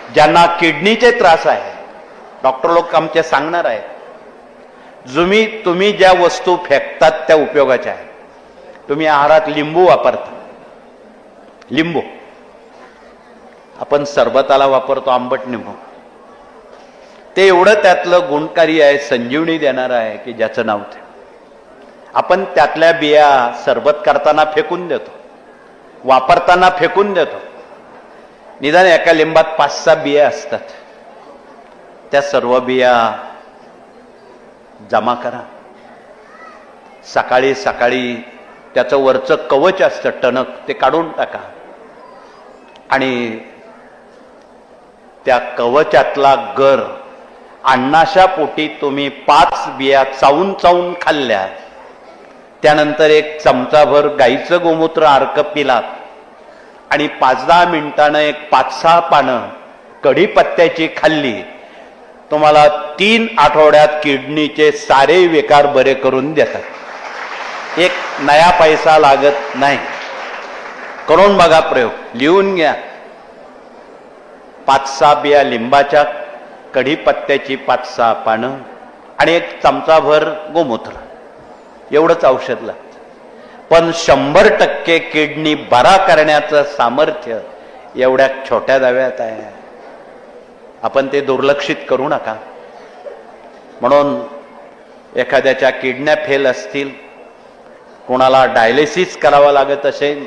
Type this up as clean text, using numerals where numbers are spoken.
ज्यांना किडनीचे त्रास आहे, डॉक्टर लोक आमचे सांगणार आहेत, तुम्ही ज्या वस्तू फेकतात त्या उपयोगाच्या आहेत. तुम्ही आहारात लिंबू वापरता, लिंबू आपण सरबताला वापरतो, आंबट लिंबू, ते एवढं त्यातलं गुणकारी आहे, संजीवनी देणार आहे की ज्याचं नाव ते. आपण त्यातल्या बिया सरबत करताना फेकून देतो, वापरताना फेकून देतो. निदान एका लिंबात 5-6 बिया असतात, त्या सर्व बिया जमा करा. सकाळी सकाळी त्याचं वरचं कवच असतं टणक, ते काढून टाका आणि त्या कवचातला गर अन्नाच्या पोटी तुम्ही 5 बिया चावून चावून खाल्ल्या. त्यानंतर 1 चमचाभर गाईचं गोमूत्र अर्क पिलात आणि 5-10 मिनिटानं 5-6 पानं कढीपत्त्याची खाल्ली. तुम्हाला 3 आठवड्यात किडनीचे सारे विकार बरे करून देतात. 1 नया पैसा लागत नाही. करून बघा प्रयोग, लिहून घ्या. 5-6 बिया लिंबाच्या, कढीपत्त्याची 5-6 पानं आणि 1 चमचाभर गोमूत्र, एवढंच औषध लागतं. पण 100% किडनी बरा करण्याचं सामर्थ्य एवढ्या छोट्या दव्यात आहे. आपण ते दुर्लक्षित करू नका. म्हणून एखाद्याच्या किडन्या फेल असतील, कोणाला डायलिसिस करावा लागत असेल,